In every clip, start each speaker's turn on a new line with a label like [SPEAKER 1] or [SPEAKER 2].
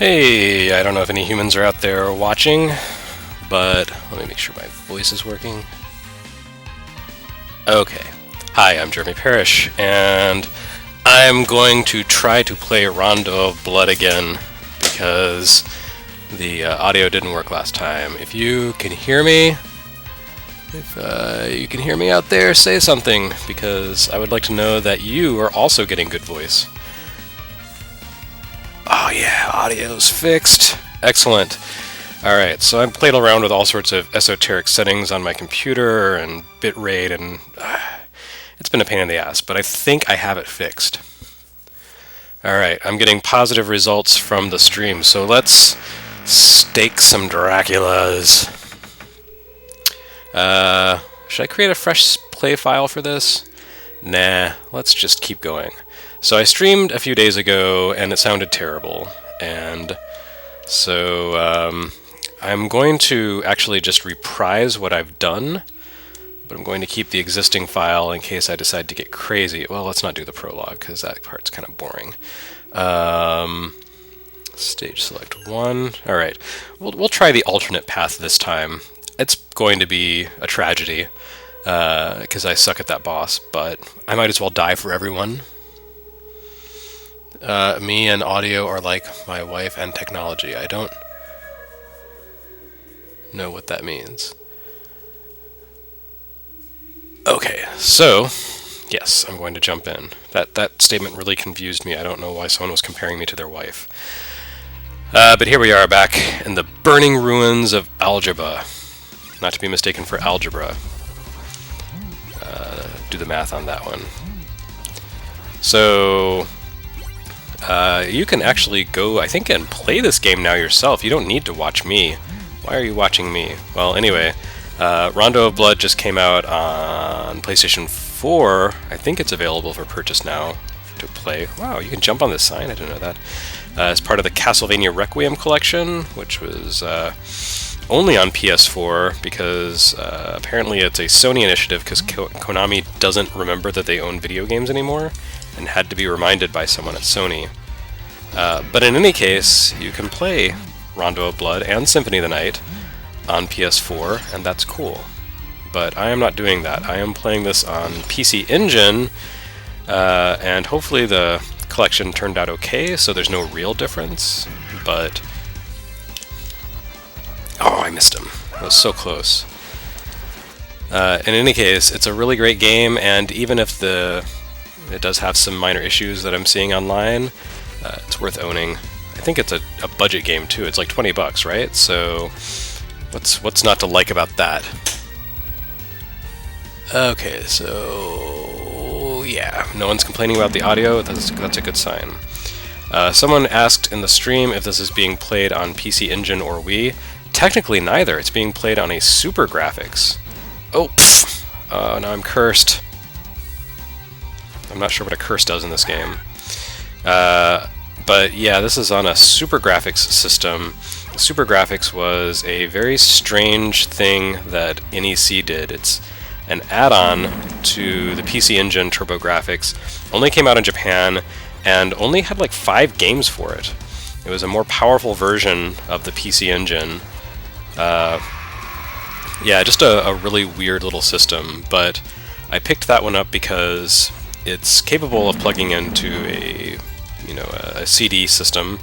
[SPEAKER 1] Hey, I don't know if any humans are out there watching, but let me make sure my voice is working. Okay. Hi, I'm Jeremy Parrish, and I'm going to try to play Rondo of Blood again, because the audio didn't work last time. If you can hear me, out there, say something, because I would like to know that you are also getting good voice. Oh yeah, audio's fixed. Excellent. Alright, so I've played around with all sorts of esoteric settings on my computer and bitrate, and it's been a pain in the ass, but I think I have it fixed. Alright, I'm getting positive results from the stream, so let's stake some Draculas. Should I create a fresh play file for this? Nah, let's just keep going. So I streamed a few days ago, and it sounded terrible, and so I'm going to actually just reprise what I've done, but I'm going to keep the existing file in case I decide to get crazy. Well, let's not do the prologue, because that part's kind of boring. Stage select 1. Alright, we'll try the alternate path this time. It's going to be a tragedy, because I suck at that boss, but I might as well die for everyone. Me and audio are like my wife and technology. I don't know what that means. Okay, so, yes, I'm going to jump in. That statement really confused me. I don't know why someone was comparing me to their wife. But here we are back in the burning ruins of algebra. Not to be mistaken for algebra. Do the math on that one. So you can actually go, I think, and play this game now yourself. You don't need to watch me. Why are you watching me? Well, anyway, Rondo of Blood just came out on PlayStation 4. I think it's available for purchase now to play. Wow, you can jump on this sign. I didn't know that. As part of the Castlevania Requiem collection, which was only on PS4 because apparently it's a Sony initiative because Konami doesn't remember that they own video games anymore and had to be reminded by someone at Sony. But in any case, you can play Rondo of Blood and Symphony of the Night on PS4, and that's cool. But I am not doing that. I am playing this on PC Engine, and hopefully the collection turned out okay, so there's no real difference, but oh, I missed him. That was so close. In any case, it's a really great game, and even if it does have some minor issues that I'm seeing online, it's worth owning. I think it's a budget game too. It's like $20, right? So what's not to like about that? Okay, so yeah, no one's complaining about the audio. That's a good sign. Someone asked in the stream if this is being played on PC Engine or Wii. Technically neither. It's being played on a Super Graphics. Oh, now I'm cursed. I'm not sure what a curse does in this game. But yeah, this is on a Super Graphics system. Super Graphics was a very strange thing that NEC did. It's an add-on to the PC Engine TurboGrafx. Only came out in Japan and only had like 5 games for it. It was a more powerful version of the PC Engine. Yeah, just a really weird little system, but I picked that one up because it's capable of plugging into a CD system,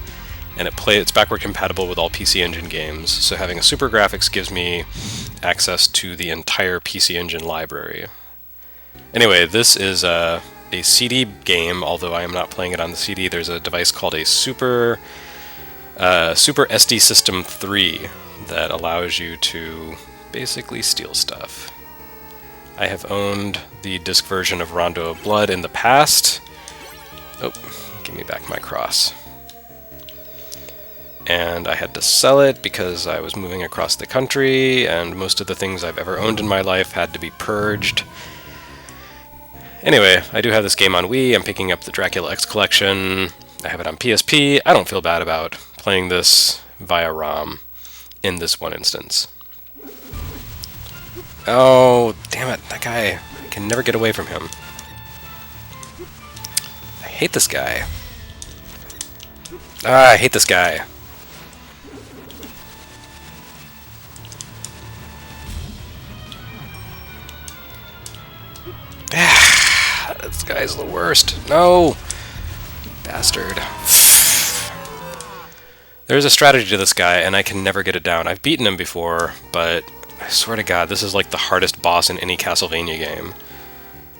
[SPEAKER 1] and it's backward compatible with all PC Engine games, so having a Super Graphics gives me access to the entire PC Engine library. Anyway, this is a CD game, although I am not playing it on the CD. There's a device called a Super SD System 3 that allows you to basically steal stuff. I have owned the disc version of Rondo of Blood in the past. Oh, give me back my cross. And I had to sell it because I was moving across the country, and most of the things I've ever owned in my life had to be purged. Anyway, I do have this game on Wii. I'm picking up the Dracula X collection. I have it on PSP. I don't feel bad about playing this via ROM in this one instance. Oh, damn it, that guy. I can never get away from him. I hate this guy. I hate this guy. This guy's the worst. No! Bastard. There's a strategy to this guy, and I can never get it down. I've beaten him before, but I swear to God, this is like the hardest boss in any Castlevania game.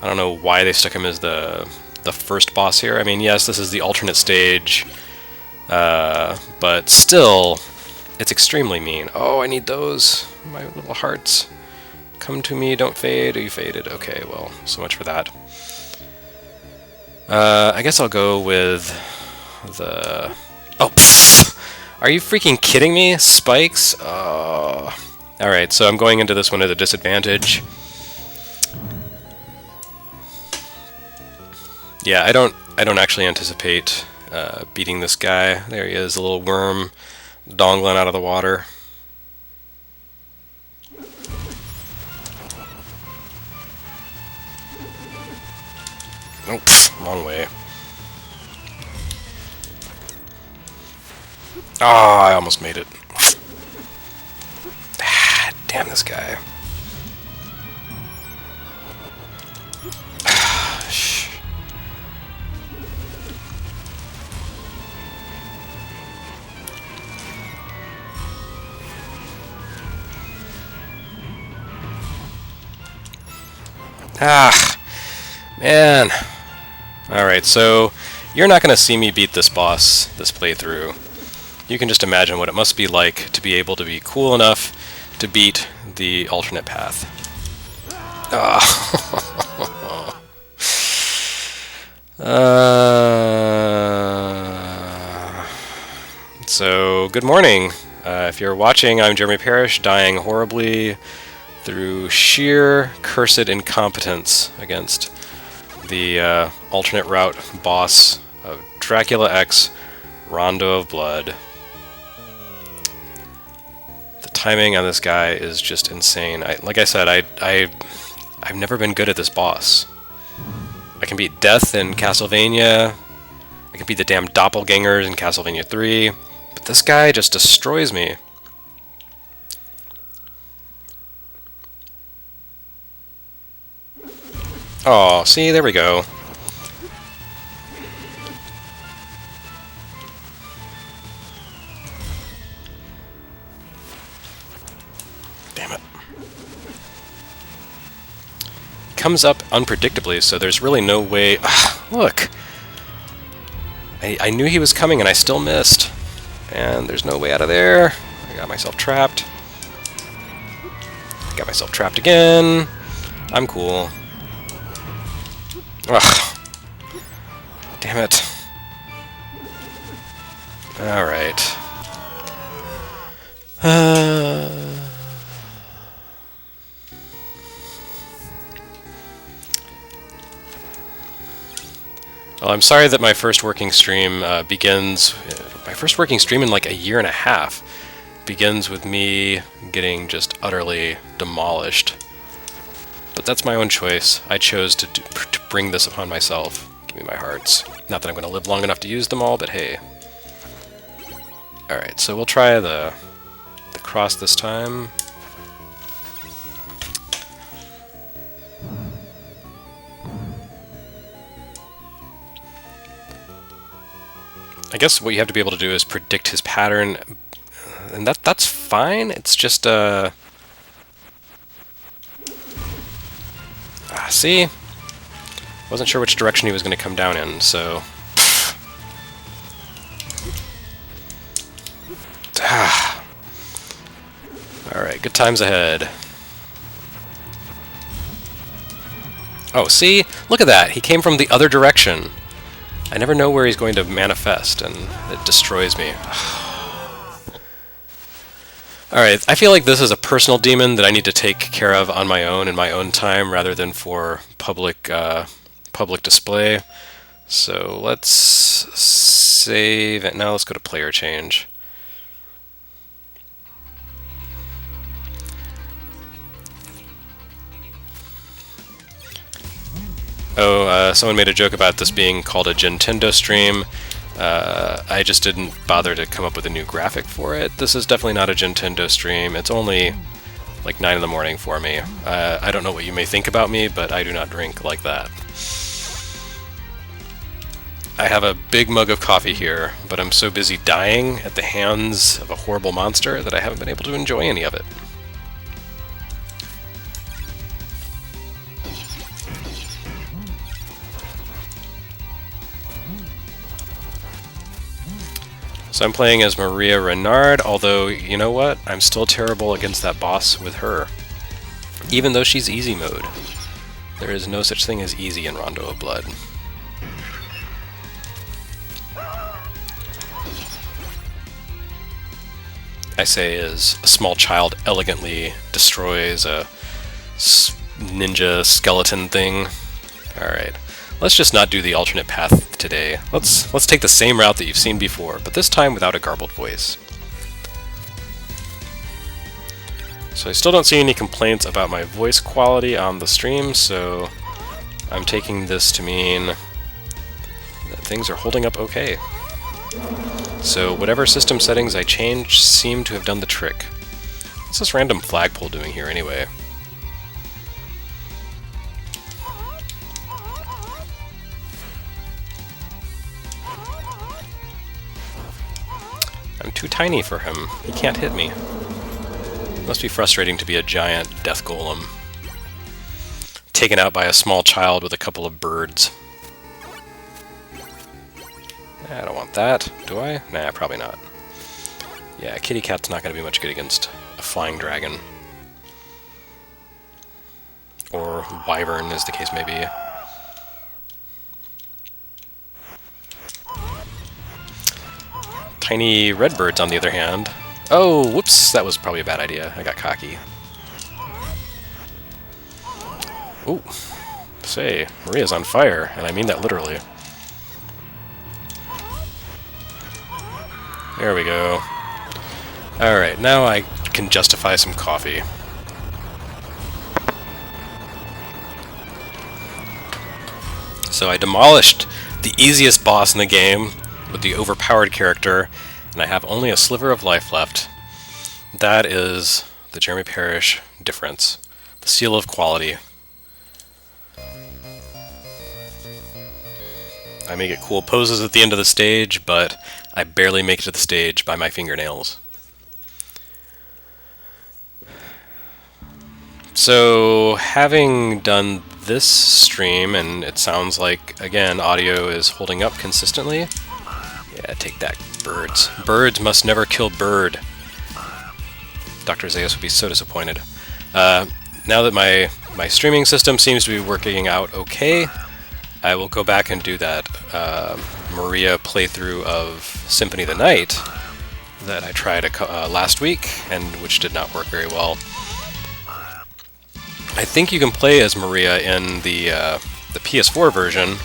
[SPEAKER 1] I don't know why they stuck him as the first boss here. I mean, yes, this is the alternate stage, but still, it's extremely mean. Oh, I need those, my little hearts. Come to me, don't fade. Oh, you faded. Okay, well, so much for that. I guess I'll go with the... Oh, pfft. Are you freaking kidding me? Spikes? Oh. Alright, so I'm going into this one at a disadvantage. Yeah, I don't actually anticipate beating this guy. There he is, a little worm dongling out of the water. Oh, pfft, long way. Ah, I almost made it. Ah, damn this guy. Ah, man. Alright, so you're not going to see me beat this boss this playthrough. You can just imagine what it must be like to be able to be cool enough to beat the alternate path. So, good morning. If you're watching, I'm Jeremy Parrish, dying horribly through sheer cursed incompetence against the alternate route boss of Dracula X, Rondo of Blood. The timing on this guy is just insane. Like I said, I've never been good at this boss. I can beat Death in Castlevania, I can beat the damn doppelgangers in Castlevania 3, but this guy just destroys me. Oh, see, there we go. Damn it. Comes up unpredictably, so there's really no way... Look! I knew he was coming and I still missed. And there's no way out of there. I got myself trapped. Got myself trapped again. I'm cool. Ugh. Damn it. Alright. Well, I'm sorry that my first working stream begins... my first working stream in like a year and a half begins with me getting just utterly demolished. But that's my own choice. I chose to bring this upon myself. Give me my hearts. Not that I'm going to live long enough to use them all, but hey. Alright, so we'll try the cross this time. I guess what you have to be able to do is predict his pattern, and that's fine. It's just see? Wasn't sure which direction he was going to come down in, so... Alright, good times ahead. Oh, see? Look at that! He came from the other direction. I never know where he's going to manifest, and it destroys me. Alright, I feel like this is a personal demon that I need to take care of on my own in my own time rather than for public display. So let's save it. Now let's go to player change. Oh, someone made a joke about this being called a Gintendo stream. I just didn't bother to come up with a new graphic for it. This is definitely not a Gintendo stream. It's only like 9 in the morning for me. I don't know what you may think about me, but I do not drink like that. I have a big mug of coffee here, but I'm so busy dying at the hands of a horrible monster that I haven't been able to enjoy any of it. So I'm playing as Maria Renard, although, you know what? I'm still terrible against that boss with her. Even though she's easy mode. There is no such thing as easy in Rondo of Blood. I say as a small child elegantly destroys a ninja skeleton thing. Alright, let's just not do the alternate path today. Let's take the same route that you've seen before, but this time without a garbled voice. So I still don't see any complaints about my voice quality on the stream, so I'm taking this to mean that things are holding up okay. So whatever system settings I changed seem to have done the trick. What's this random flagpole doing here anyway? I'm too tiny for him. He can't hit me. Must be frustrating to be a giant death golem. Taken out by a small child with a couple of birds. I don't want that, do I? Nah, probably not. Yeah, kitty cat's not going to be much good against a flying dragon. Or wyvern, as the case may be. Tiny red birds, on the other hand. Oh, whoops, that was probably a bad idea. I got cocky. Ooh, say, Maria's on fire, and I mean that literally. There we go. Alright, now I can justify some coffee. So I demolished the easiest boss in the game with the overpowered character, and I have only a sliver of life left. That is the Jeremy Parish difference. The seal of quality. I may get cool poses at the end of the stage, but I barely make it to the stage by my fingernails. So, having done this stream, and it sounds like, again, audio is holding up consistently. Yeah, take that, birds. Birds must never kill bird. Dr. Zeus would be so disappointed. Now that my streaming system seems to be working out okay, I will go back and do that Maria playthrough of Symphony of the Night that I tried last week, and which did not work very well. I think you can play as Maria in the PS4 version,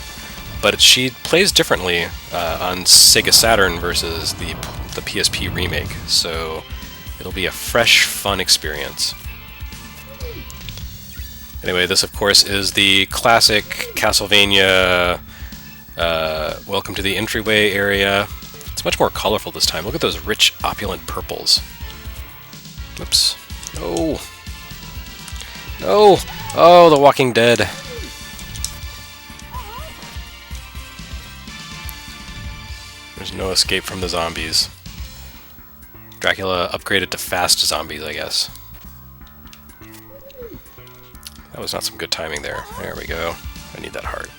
[SPEAKER 1] but she plays differently on Sega Saturn versus the PSP remake, so it'll be a fresh, fun experience. Anyway, this of course is the classic Castlevania welcome to the entryway area. It's much more colorful this time. Look at those rich, opulent purples. Oops. No. No! Oh, The Walking Dead. There's no escape from the zombies. Dracula upgraded to fast zombies, I guess. That was not some good timing there. There we go. I need that heart.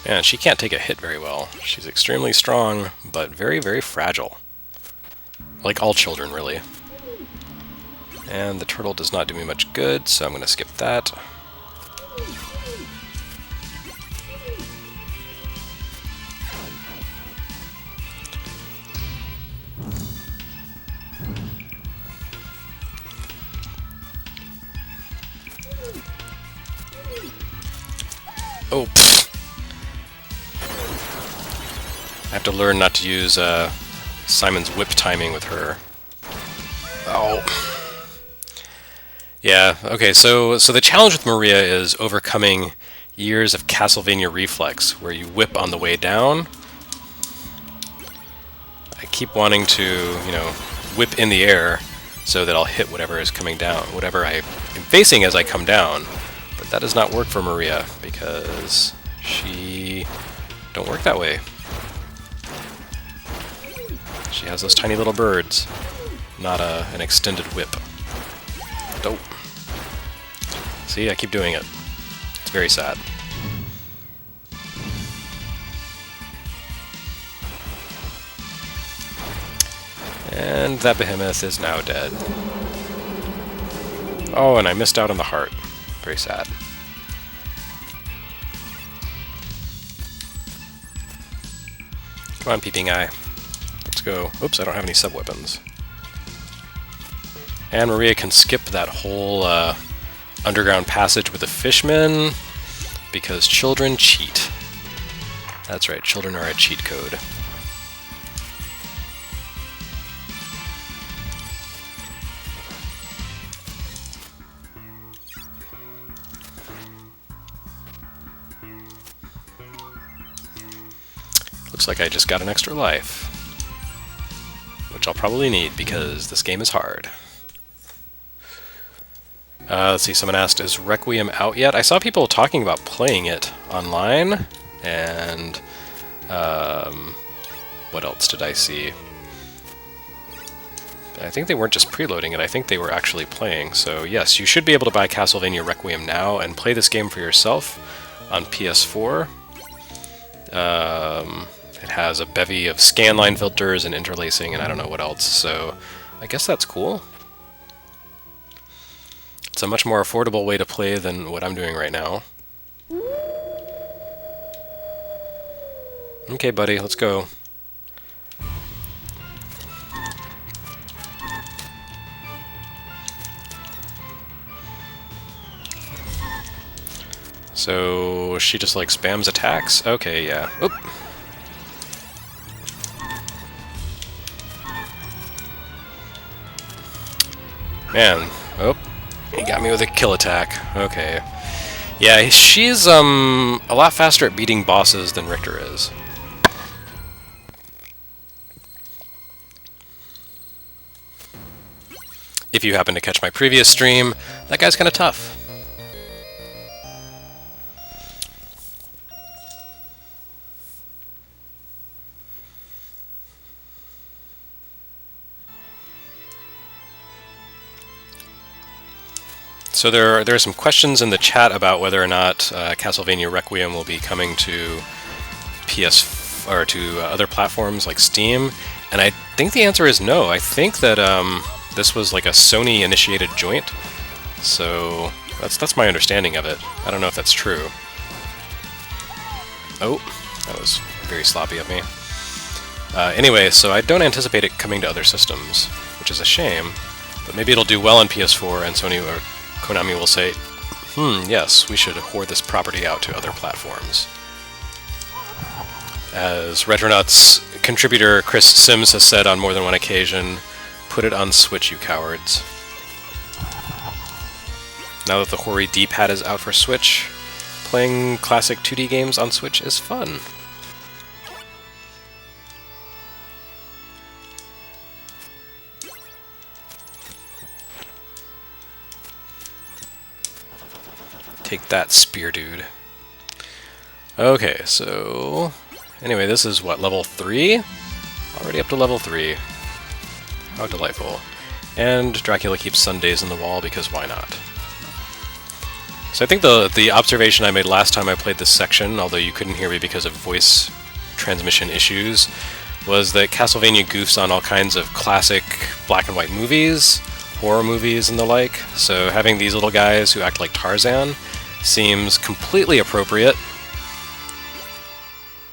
[SPEAKER 1] And she can't take a hit very well. She's extremely strong, but very, very fragile. Like all children, really. And the turtle does not do me much good, so I'm going to skip that. Oh, pfft. I have to learn not to use Simon's whip timing with her. Oh. Yeah, okay, so the challenge with Maria is overcoming years of Castlevania reflex, where you whip on the way down. I keep wanting to, you know, whip in the air so that I'll hit whatever is coming down, whatever I am facing as I come down. But that does not work for Maria, because she don't work that way. She has those tiny little birds, not an extended whip. Dope. See, I keep doing it. It's very sad. And that behemoth is now dead. Oh, and I missed out on the heart. Very sad. Come on, Peeping Eye. Let's go. Oops, I don't have any sub-weapons. And Maria can skip that whole underground passage with the fishmen, because children cheat. That's right, children are a cheat code. Looks like I just got an extra life, which I'll probably need because this game is hard. Let's see, someone asked, is Requiem out yet? I saw people talking about playing it online, and what else did I see? I think they weren't just preloading it, I think they were actually playing. So yes, you should be able to buy Castlevania Requiem now and play this game for yourself on PS4. It has a bevy of scanline filters and interlacing and I don't know what else, so I guess that's cool. It's a much more affordable way to play than what I'm doing right now. Okay, buddy, let's go. So she just like spams attacks? Okay, yeah. Oop. Man, oh, he got me with a kill attack. Okay. Yeah, she's a lot faster at beating bosses than Richter is. If you happen to catch my previous stream, that guy's kind of tough. So there are some questions in the chat about whether or not Castlevania Requiem will be coming to PS or to other platforms like Steam, and I think the answer is no. I think that this was like a Sony-initiated joint, so that's my understanding of it. I don't know if that's true. Oh, that was very sloppy of me. Anyway, so I don't anticipate it coming to other systems, which is a shame, but maybe it'll do well on PS4 and Sony or Konami will say, yes, we should hoard this property out to other platforms. As Retronauts contributor Chris Sims has said on more than one occasion, put it on Switch, you cowards. Now that the Hori D-pad is out for Switch, playing classic 2D games on Switch is fun. Take that, spear dude. Okay, so anyway, this is what, level 3? Already up to level 3. How delightful. And Dracula keeps Sundays in the wall because why not? So I think the observation I made last time I played this section, although you couldn't hear me because of voice transmission issues, was that Castlevania goofs on all kinds of classic black and white movies, horror movies and the like, so having these little guys who act like Tarzan seems completely appropriate.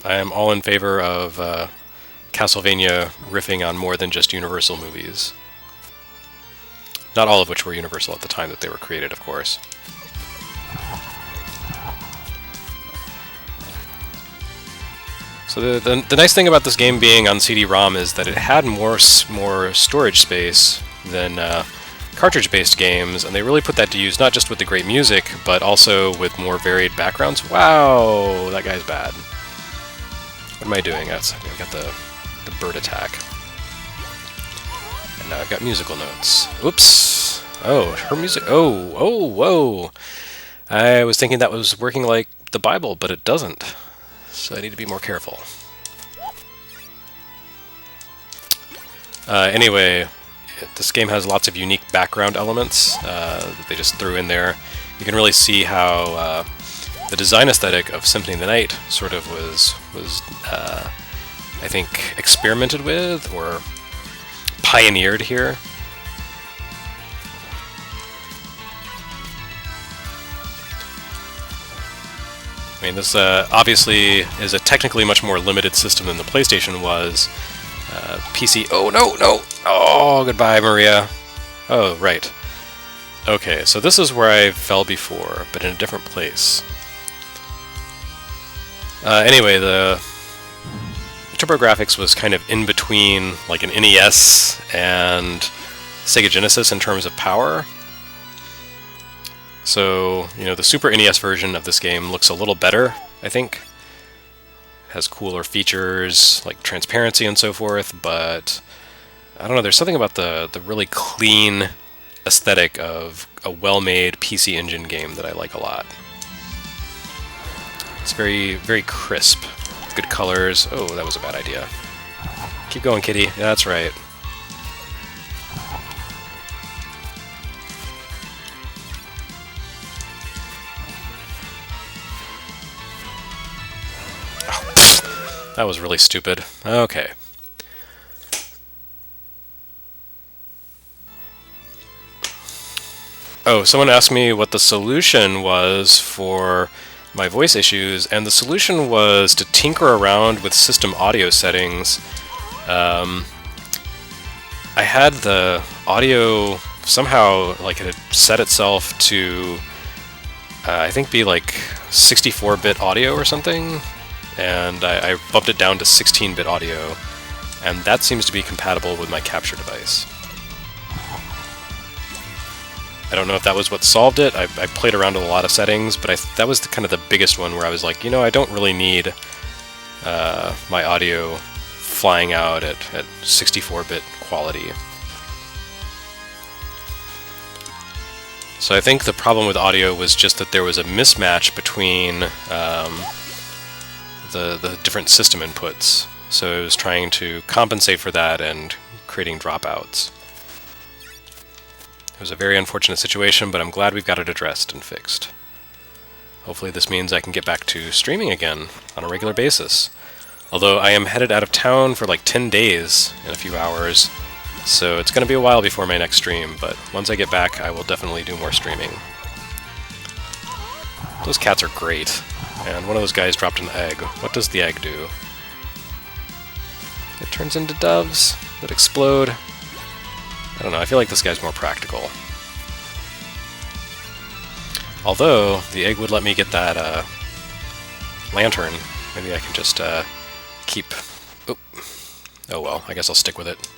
[SPEAKER 1] I am all in favor of Castlevania riffing on more than just Universal movies. Not all of which were Universal at the time that they were created, of course. So the nice thing about this game being on CD-ROM is that it had more storage space than cartridge-based games, and they really put that to use not just with the great music, but also with more varied backgrounds. Wow, that guy's bad. What am I doing? I've got the bird attack. And now I've got musical notes. Oops. Oh, her music. Oh, whoa. I was thinking that was working like the Bible, but it doesn't. So I need to be more careful. Anyway, this game has lots of unique background elements that they just threw in there. You can really see how the design aesthetic of Symphony of the Night sort of was I think, experimented with or pioneered here. I mean, this obviously is a technically much more limited system than the PlayStation was. PC... Oh, no! Oh, goodbye, Maria. Oh, right. Okay, so this is where I fell before, but in a different place. Anyway, the TurboGrafx was kind of in between, like, an NES and Sega Genesis in terms of power. So, you know, the Super NES version of this game looks a little better, I think. Has cooler features, like transparency and so forth, but I don't know, there's something about the really clean aesthetic of a well-made PC Engine game that I like a lot. It's very, very crisp. Good colors. Oh, that was a bad idea. Keep going, kitty. Yeah, that's right. That was really stupid. Okay. Oh, someone asked me what the solution was for my voice issues, and the solution was to tinker around with system audio settings. I had the audio somehow, like, it had set itself to, I think, be like 64-bit audio or something. And I bumped it down to 16-bit audio, and that seems to be compatible with my capture device. I don't know if that was what solved it. I played around with a lot of settings, but that was kind of the biggest one where I was like, you know, I don't really need my audio flying out at 64-bit quality. So I think the problem with audio was just that there was a mismatch between the different system inputs, so it was trying to compensate for that and creating dropouts. It was a very unfortunate situation, but I'm glad we've got it addressed and fixed. Hopefully this means I can get back to streaming again on a regular basis. Although I am headed out of town for like 10 days in a few hours, so it's going to be a while before my next stream, but once I get back I will definitely do more streaming. Those cats are great. And one of those guys dropped an egg. What does the egg do? It turns into doves that explode. I don't know, I feel like this guy's more practical. Although, the egg would let me get that lantern. Maybe I can just keep... Oh well, I guess I'll stick with it.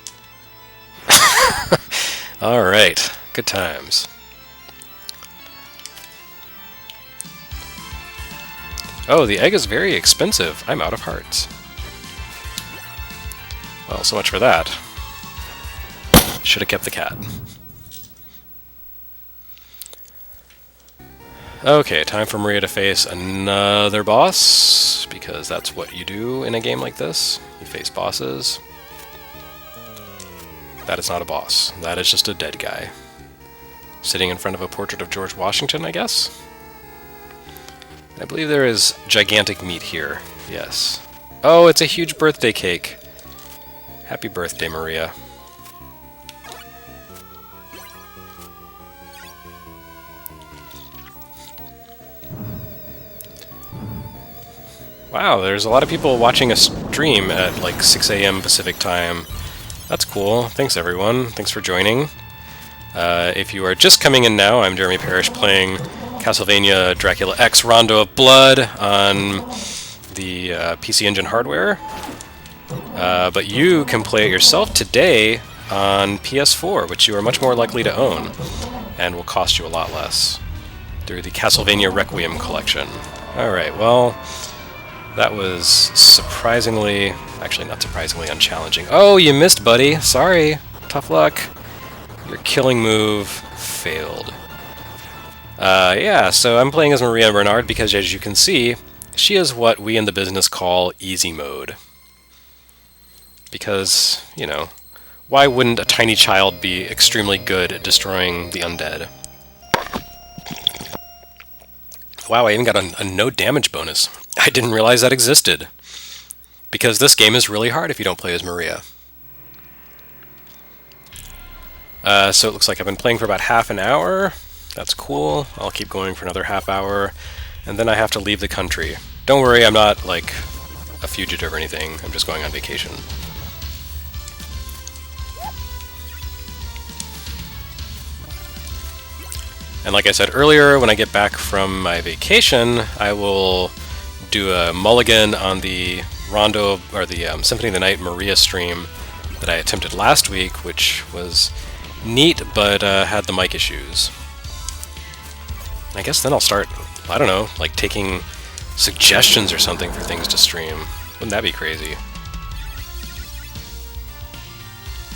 [SPEAKER 1] Alright, good times. Oh, the egg is very expensive. I'm out of hearts. Well, so much for that. Should have kept the cat. Okay, time for Maria to face another boss, because that's what you do in a game like this. You face bosses. That is not a boss. That is just a dead guy. Sitting in front of a portrait of George Washington, I guess? I believe there is gigantic meat here. Yes. Oh, it's a huge birthday cake. Happy birthday, Maria. Wow, there's a lot of people watching a stream at like 6 a.m. Pacific time. That's cool. Thanks, everyone. Thanks for joining. If you are just coming in now, I'm Jeremy Parrish playing Castlevania Dracula X Rondo of Blood on the PC Engine hardware. But you can play it yourself today on PS4, which you are much more likely to own, and will cost you a lot less, through the Castlevania Requiem collection. Alright, well, that was surprisingly, actually not surprisingly, unchallenging. Oh, you missed, buddy! Sorry! Tough luck. Your killing move failed. Yeah, so I'm playing as Maria Bernard because, as you can see, she is what we in the business call easy mode. Because, you know, why wouldn't a tiny child be extremely good at destroying the undead? Wow, I even got a no damage bonus. I didn't realize that existed. Because this game is really hard if you don't play as Maria. So it looks like I've been playing for about half an hour. That's cool. I'll keep going for another half hour. And then I have to leave the country. Don't worry, I'm not, like, a fugitive or anything. I'm just going on vacation. And like I said earlier, when I get back from my vacation, I will do a mulligan on the Rondo, or the Symphony of the Night Maria stream that I attempted last week, which was neat, but had the mic issues. And I guess then I'll start, I don't know, like taking suggestions or something for things to stream. Wouldn't that be crazy?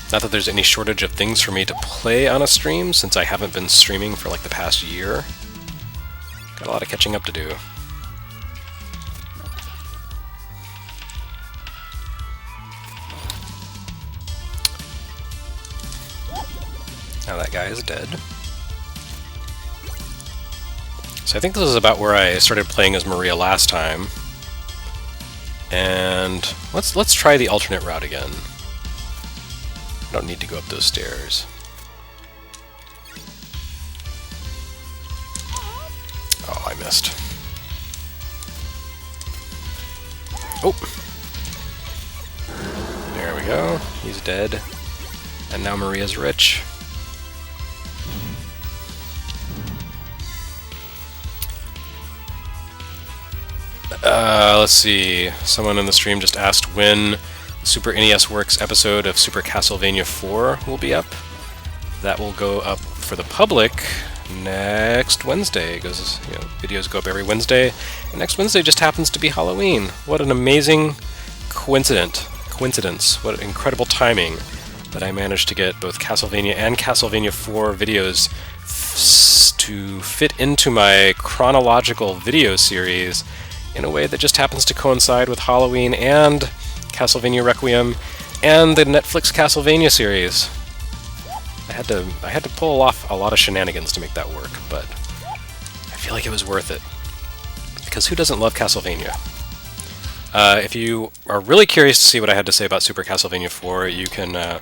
[SPEAKER 1] Not that there's any shortage of things for me to play on a stream, since I haven't been streaming for like the past year. Got a lot of catching up to do. Now that guy is dead. So I think this is about where I started playing as Maria last time. And let's try the alternate route again. I don't need to go up those stairs. Oh, I missed. Oh! There we go. He's dead. And now Maria's rich. Let's see. Someone in the stream just asked when the Super NES Works episode of Super Castlevania 4 will be up. That will go up for the public next Wednesday. It goes, you know, videos go up every Wednesday, and next Wednesday just happens to be Halloween. What an amazing coincidence. What incredible timing that I managed to get both Castlevania and Castlevania 4 videos to fit into my chronological video series in a way that just happens to coincide with Halloween and Castlevania Requiem and the Netflix Castlevania series. I had to pull off a lot of shenanigans to make that work, but I feel like it was worth it. Because who doesn't love Castlevania? If you are really curious to see what I had to say about Super Castlevania 4, you can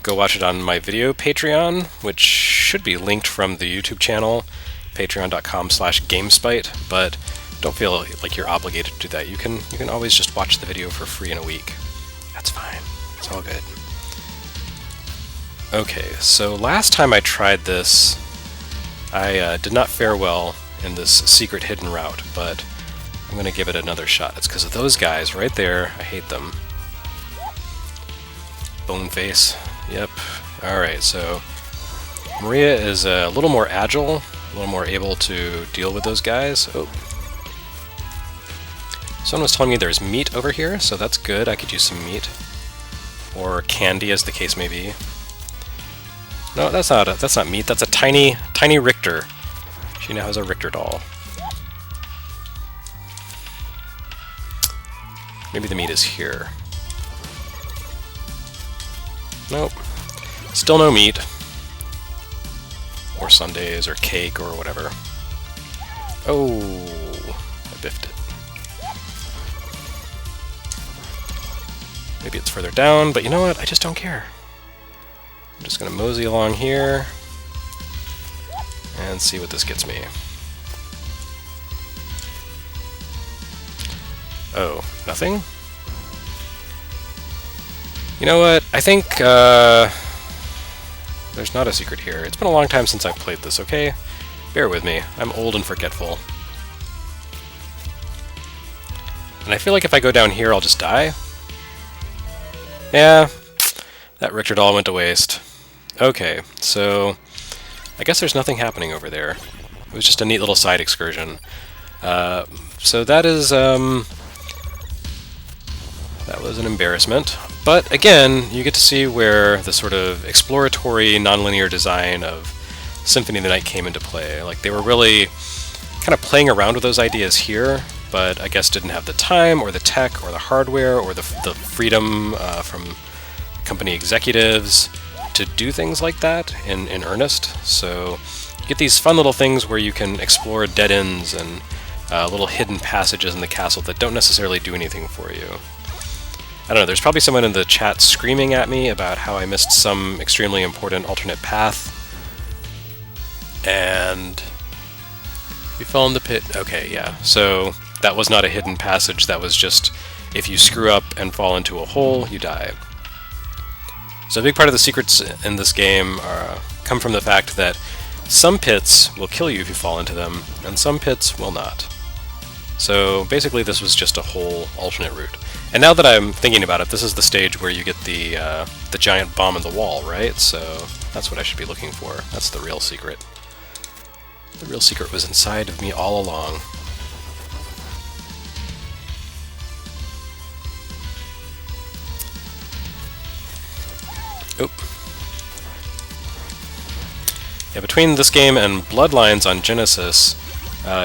[SPEAKER 1] go watch it on my video Patreon, which should be linked from the YouTube channel, patreon.com/gamespite, but don't feel like you're obligated to do that. You can always just watch the video for free in a week. That's fine. It's all good. Okay, so last time I tried this, I did not fare well in this secret hidden route, but I'm going to give it another shot. It's because of those guys right there. I hate them. Boneface. Yep. Alright, so Maria is a little more agile, a little more able to deal with those guys. Oh. Someone was telling me there's meat over here, so that's good. I could use some meat. Or candy, as the case may be. No, that's not meat. That's a tiny Richter. She now has a Richter doll. Maybe the meat is here. Nope. Still no meat. Or sundaes, or cake, or whatever. Oh, I biffed it. Maybe it's further down, but you know what? I just don't care. I'm just going to mosey along here and see what this gets me. Oh, nothing? You know what? I think there's not a secret here. It's been a long time since I've played this, okay? Bear with me. I'm old and forgetful. And I feel like if I go down here, I'll just die. Yeah. That Richter doll went to waste. Okay, so I guess there's nothing happening over there. It was just a neat little side excursion. So that is, that was an embarrassment. But again, you get to see where the sort of exploratory, nonlinear design of Symphony of the Night came into play. Like, they were really kind of playing around with those ideas here, but I guess didn't have the time, or the tech, or the hardware, or the freedom from company executives to do things like that in earnest. So you get these fun little things where you can explore dead ends and little hidden passages in the castle that don't necessarily do anything for you. I don't know, there's probably someone in the chat screaming at me about how I missed some extremely important alternate path. And we fell in the pit. Okay, yeah. So that was not a hidden passage, that was just if you screw up and fall into a hole, you die. So a big part of the secrets in this game come from the fact that some pits will kill you if you fall into them, and some pits will not. So basically this was just a whole alternate route. And now that I'm thinking about it, this is the stage where you get the giant bomb in the wall, right? So that's what I should be looking for. That's the real secret. The real secret was inside of me all along. Oop. Yeah, between this game and Bloodlines on Genesis,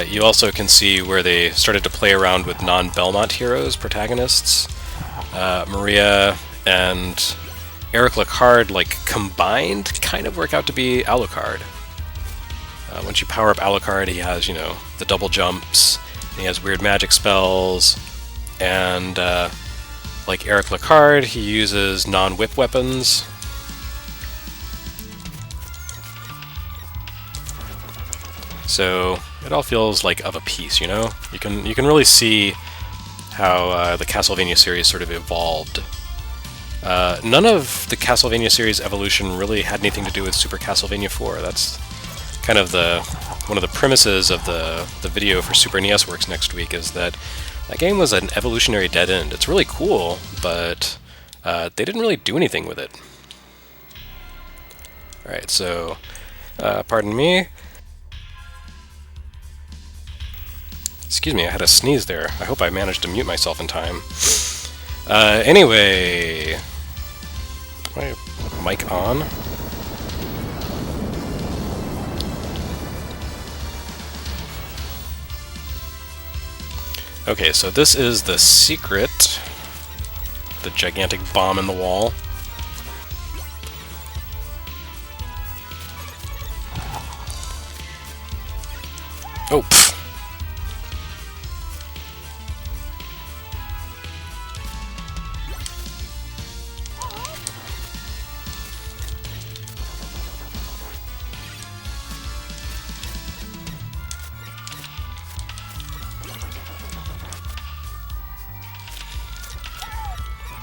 [SPEAKER 1] you also can see where they started to play around with non-Belmont heroes, protagonists. Maria and Eric Lacard, like, combined, kind of work out to be Alucard. Once you power up Alucard, he has, you know, the double jumps, and he has weird magic spells, and like Eric Lacard, he uses non-whip weapons. So it all feels like of a piece, you know? You can really see how the Castlevania series sort of evolved. None of the Castlevania series evolution really had anything to do with Super Castlevania 4. That's kind of one of the premises of the video for Super NES Works next week, is that that game was an evolutionary dead end. It's really cool, but they didn't really do anything with it. Alright, so pardon me. Excuse me, I had a sneeze there. I hope I managed to mute myself in time. Anyway... my mic on? Okay, so this is the secret. The gigantic bomb in the wall. Oh, pff.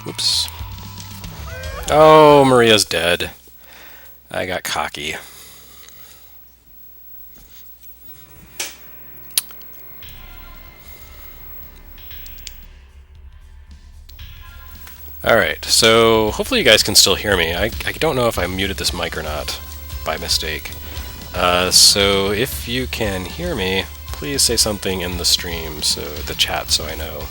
[SPEAKER 1] Whoops. Oh, Maria's dead. I got cocky. Alright, so hopefully you guys can still hear me. I don't know if I muted this mic or not by mistake. So if you can hear me, please say something in the stream, so the chat, so I know.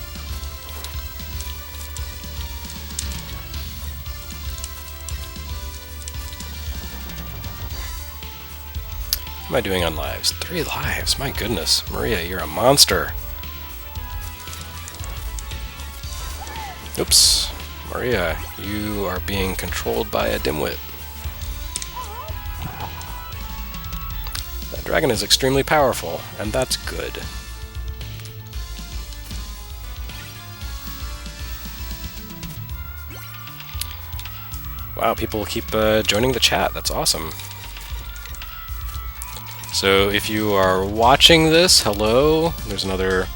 [SPEAKER 1] What am I doing on lives? 3 lives, my goodness. Maria, you're a monster. Oops. Maria, you are being controlled by a dimwit. That dragon is extremely powerful, and that's good. Wow, people keep joining the chat. That's awesome. So if you are watching this, hello. There's another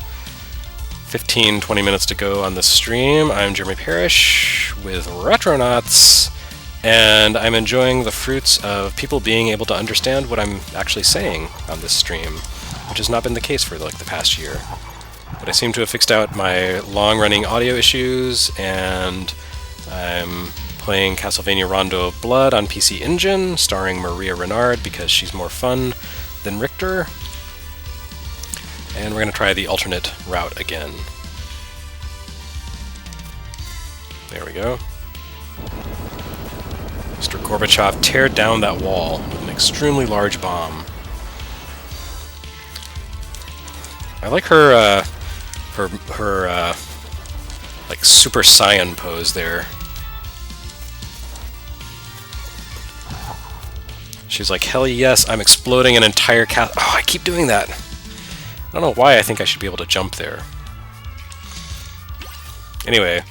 [SPEAKER 1] 15-20 minutes to go on the stream. I'm Jeremy Parrish with Retronauts, and I'm enjoying the fruits of people being able to understand what I'm actually saying on this stream, which has not been the case for like the past year. But I seem to have fixed out my long-running audio issues, and I'm playing Castlevania Rondo of Blood on PC Engine, starring Maria Renard because she's more fun than Richter. And we're going to try the alternate route again. There we go. Mr. Gorbachev, tear down that wall with an extremely large bomb. I like her, like Super Saiyan pose there. She's like, hell yes, I'm exploding an entire cat. Oh, I keep doing that. I don't know why I think I should be able to jump there. Anyway,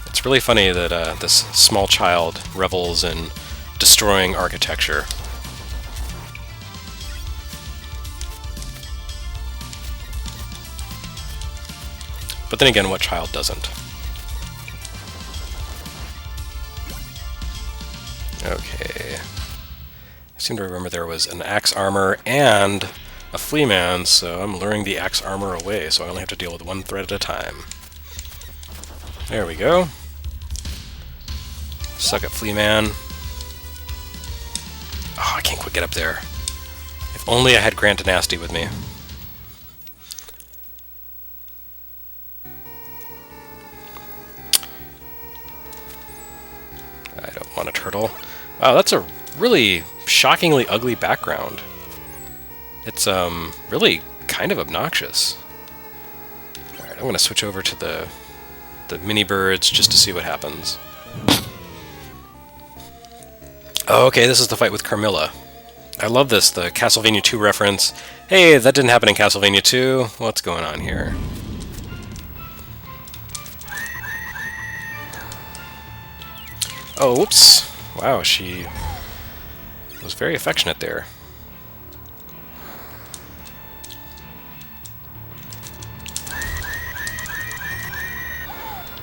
[SPEAKER 1] it's really funny that this small child revels in destroying architecture. But then again, what child doesn't? Okay. I seem to remember there was an axe armor and a flea man, so I'm luring the axe armor away, so I only have to deal with one threat at a time. There we go. Suck it, flea man. Oh, I can't quite get up there. If only I had Grant Nasty with me. I don't want a turtle. Wow, that's a really shockingly ugly background. It's really kind of obnoxious. Alright, I'm going to switch over to the mini birds just to see what happens. Oh, okay, this is the fight with Carmilla. I love this, the Castlevania 2 reference. Hey, that didn't happen in Castlevania 2. What's going on here? Oh, whoops. Wow, she was very affectionate there.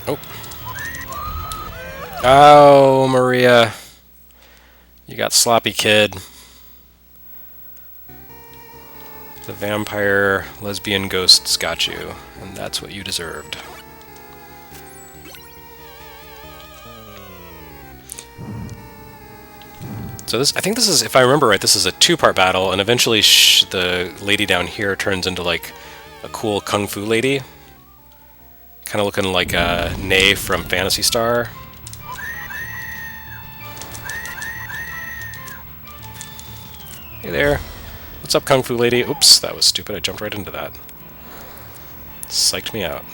[SPEAKER 1] Oh. Oh, Maria. You got sloppy, kid. The vampire lesbian ghosts got you, and that's what you deserved. So this, I think this is, if I remember right, this is a two-part battle, and eventually the lady down here turns into like a cool kung fu lady. Kind of looking like Ney from Phantasy Star. Hey there. What's up, kung fu lady? Oops, that was stupid. I jumped right into that. Psyched me out.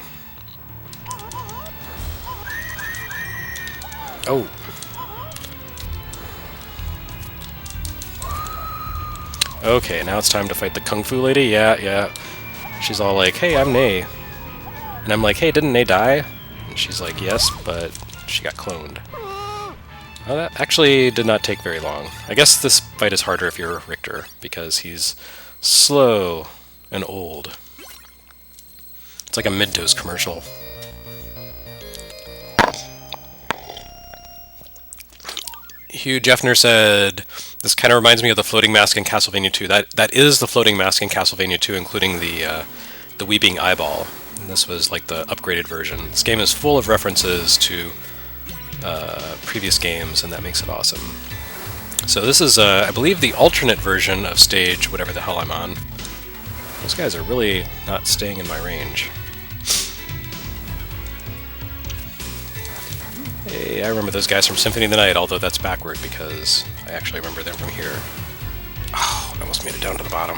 [SPEAKER 1] Oh. Okay, now it's time to fight the kung fu lady? Yeah. She's all like, hey, I'm Ney. And I'm like, hey, didn't Ney die? And she's like, yes, but she got cloned. Well, that actually did not take very long. I guess this fight is harder if you're Richter, because he's slow and old. It's like a mid-dose commercial. Hugh Jeffner said, this kind of reminds me of the floating mask in Castlevania 2. That is the floating mask in Castlevania 2, including the weeping eyeball. And this was like the upgraded version. This game is full of references to previous games, and that makes it awesome. So this is, I believe, the alternate version of stage whatever the hell I'm on. Those guys are really not staying in my range. Hey, I remember those guys from Symphony of the Night, although that's backward because I actually remember them from here. Oh, I almost made it down to the bottom.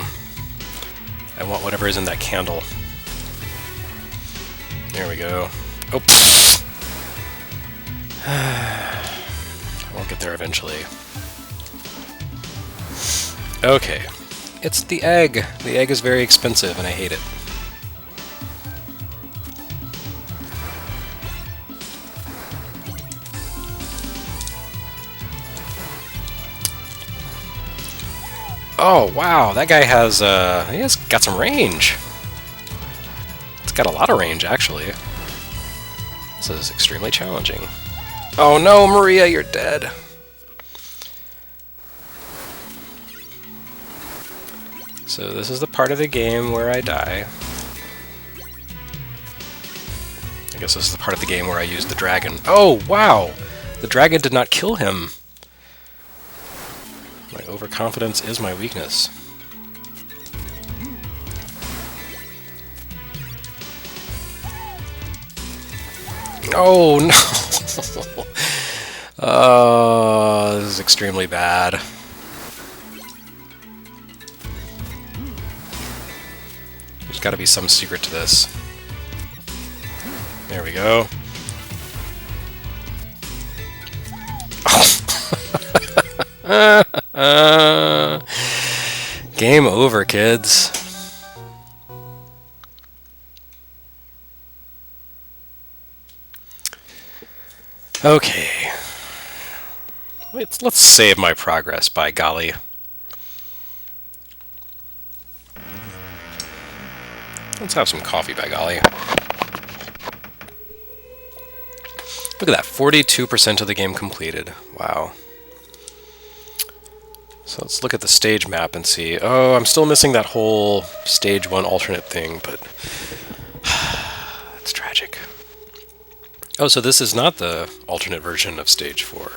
[SPEAKER 1] I want whatever is in that candle. There we go. Oh! I won't get there eventually. Okay. It's the egg. The egg is very expensive and I hate it. Oh, wow, that guy has, he has got some range. It's got a lot of range, actually. This is extremely challenging. Oh no, Maria, you're dead. So this is the part of the game where I die. I guess this is the part of the game where I use the dragon. Oh, wow! The dragon did not kill him. My overconfidence is my weakness. Oh no! Oh, this is extremely bad. There's got to be some secret to this. There we go. Game over, kids. Okay. Let's save my progress, by golly. Let's have some coffee, by golly. Look at that, 42% of the game completed. Wow. So let's look at the stage map and see. Oh, I'm still missing that whole stage 1 alternate thing, but it's tragic. Oh, so this is not the alternate version of stage 4.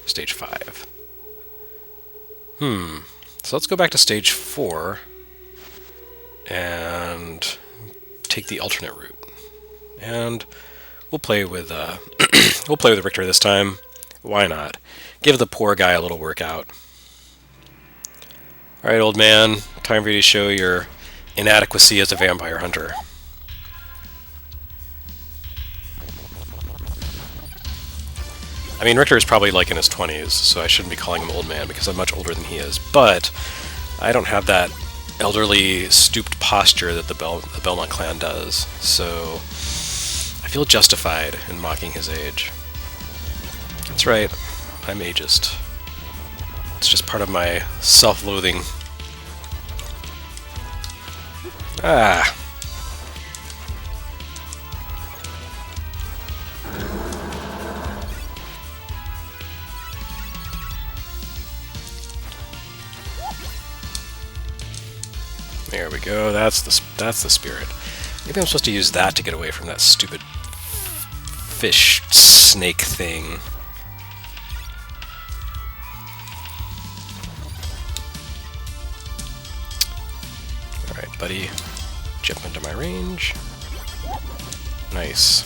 [SPEAKER 1] Stage 5. So let's go back to stage 4 and take the alternate route. And we'll play with we'll play with Richter this time. Why not? Give the poor guy a little workout. All right, old man. Time for you to show your inadequacy as a vampire hunter. I mean, Richter is probably like in his 20s, so I shouldn't be calling him old man because I'm much older than he is. But I don't have that elderly, stooped posture that the Belmont clan does, so I feel justified in mocking his age. That's right, I'm ageist. It's just part of my self-loathing. Ah. There we go. That's the spirit. Maybe I'm supposed to use that to get away from that stupid fish snake thing. Alright, buddy. Jump into my range. Nice.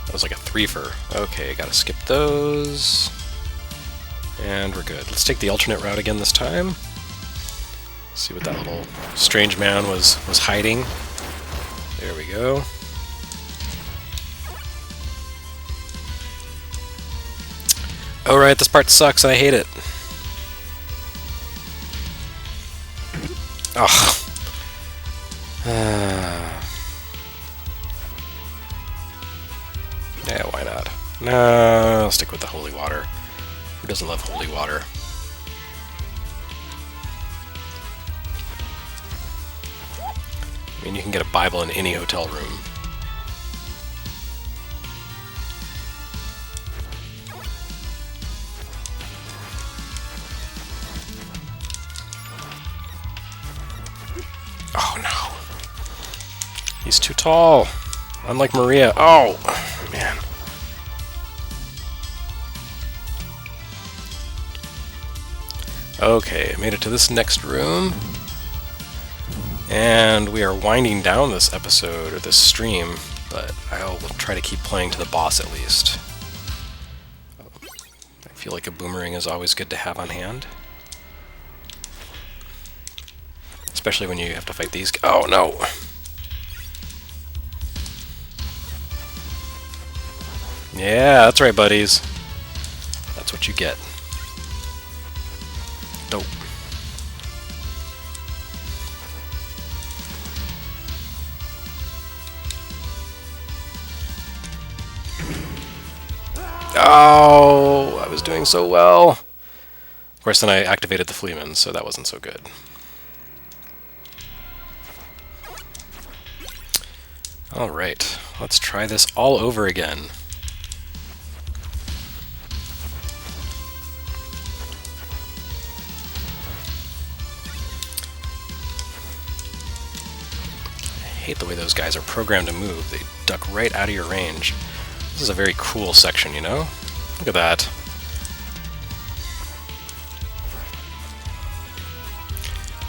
[SPEAKER 1] That was like a threefer. Okay, gotta skip those. And we're good. Let's take the alternate route again this time. See what that little strange man was hiding. There we go. Alright, this part sucks and I hate it. Ugh. Yeah, why not? No, I'll stick with the holy water. Who doesn't love holy water? I mean, you can get a Bible in any hotel room. Oh no. He's too tall. Unlike Maria. Oh, man. Okay, I made it to this next room. And we are winding down this episode, or this stream, but I'll try to keep playing to the boss at least. I feel like a boomerang is always good to have on hand. Especially when you have to fight these guys. Oh no! Yeah, that's right, buddies. That's what you get. Dope. Oh, I was doing so well. Of course, then I activated the Fleeman, so that wasn't so good. Alright, let's try this all over again. I hate the way those guys are programmed to move. They duck right out of your range. This is a very cool section, you know? Look at that.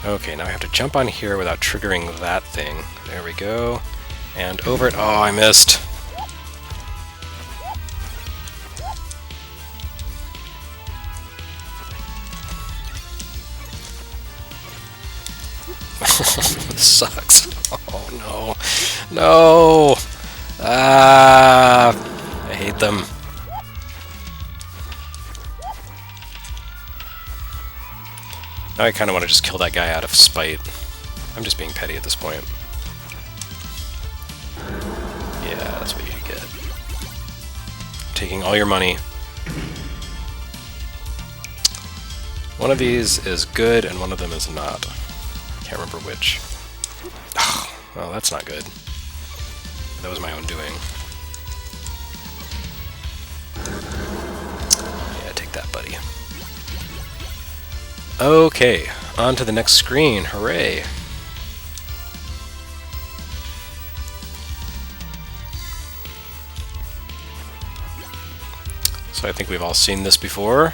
[SPEAKER 1] Okay, now I have to jump on here without triggering that thing. There we go. And over it. Oh, I missed. This sucks. Oh, no. No! Ah! I hate them. Now I kind of want to just kill that guy out of spite. I'm just being petty at this point. Yeah, that's what you get. Taking all your money. One of these is good and one of them is not. Can't remember which. Oh, well, that's not good. That was my own doing. Yeah, take that, buddy. Okay, on to the next screen. Hooray! So I think we've all seen this before.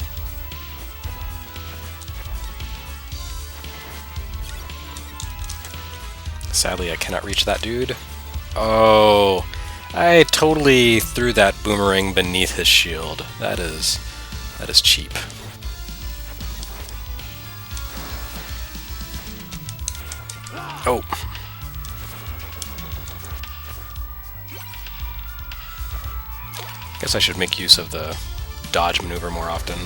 [SPEAKER 1] Sadly, I cannot reach that dude. Oh, I totally threw that boomerang beneath his shield. That is cheap. Oh. Guess I should make use of the dodge maneuver more often.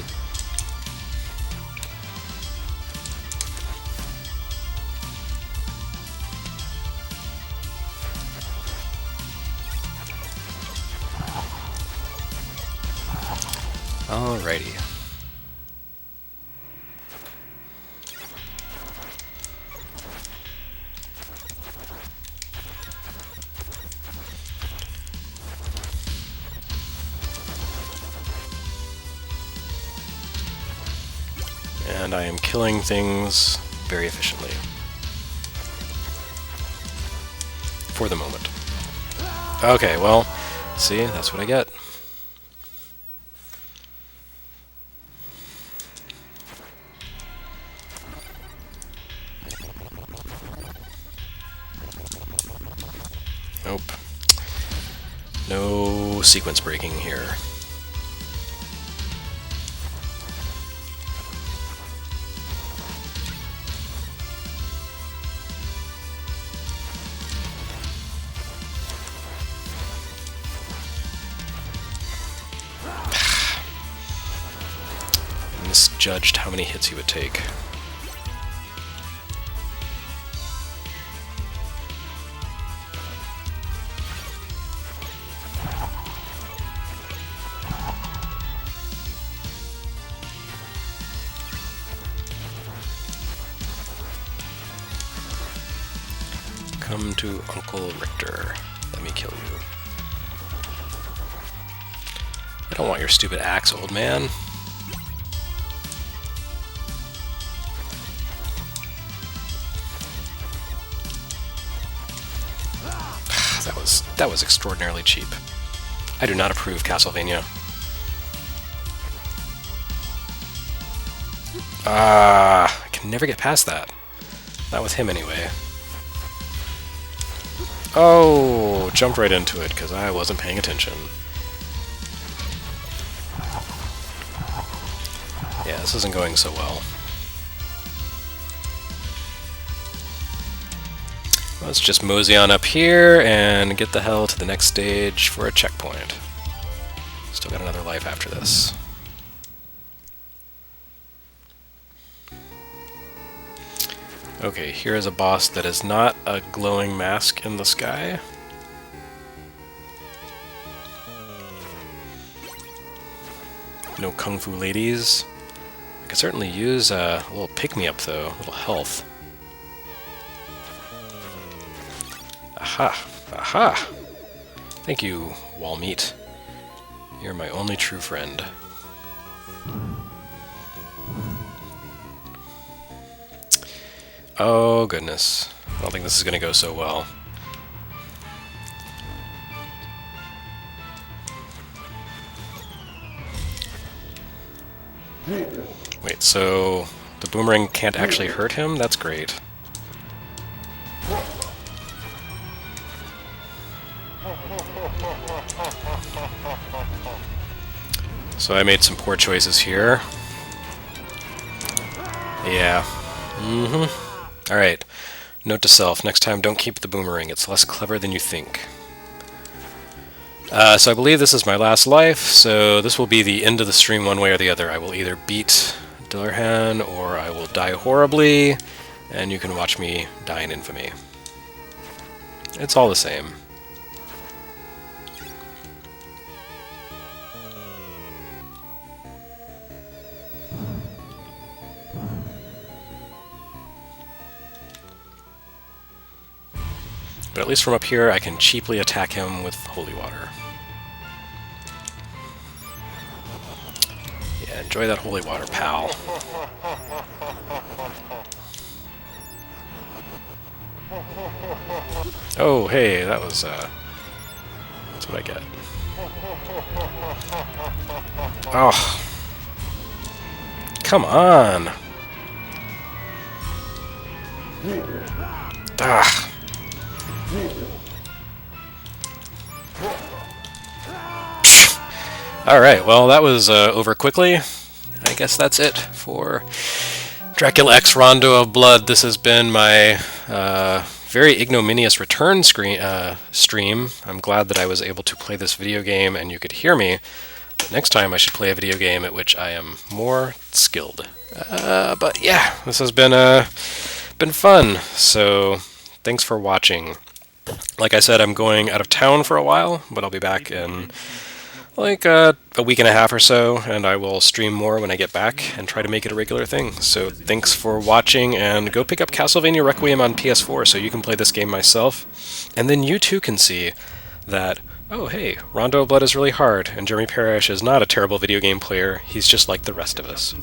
[SPEAKER 1] Alrighty. And I am killing things very efficiently. For the moment. Okay, well, see, that's what I get. Nope. No sequence breaking here. Misjudged how many hits he would take. Come to Uncle Richter. Let me kill you. I don't want your stupid axe, old man. That was extraordinarily cheap. I do not approve, Castlevania. I can never get past that. Not with him, anyway. Oh, jump right into it, because I wasn't paying attention. Yeah, this isn't going so well. Let's just mosey on up here and get the hell to the next stage for a checkpoint. Still got another life after this. Okay, here is a boss that is not a glowing mask in the sky. No kung fu ladies. I could certainly use a little pick-me-up though, a little health. Aha! Aha! Thank you, wall meat. You're my only true friend. Oh goodness. I don't think this is going to go so well. Wait, so the boomerang can't actually hurt him? That's great. So I made some poor choices here. Yeah. Alright. Note to self, next time don't keep the boomerang. It's less clever than you think. So I believe this is my last life, so this will be the end of the stream one way or the other. I will either beat Dillerhan or I will die horribly, and you can watch me die in infamy. It's all the same. But at least from up here, I can cheaply attack him with holy water. Yeah, enjoy that holy water, pal. Oh, hey, that was, that's what I get. Oh. Come on! Ah. Alright, well that was over quickly. I guess that's it for Dracula X Rondo of Blood. This has been my very ignominious return stream. I'm glad that I was able to play this video game and you could hear me. But next time I should play a video game at which I am more skilled. But yeah, this has been fun, so thanks for watching. Like I said, I'm going out of town for a while, but I'll be back in like a week and a half or so, and I will stream more when I get back and try to make it a regular thing. So thanks for watching, and go pick up Castlevania Requiem on PS4 so you can play this game myself. And then you too can see that, oh hey, Rondo of Blood is really hard, and Jeremy Parrish is not a terrible video game player, he's just like the rest of us.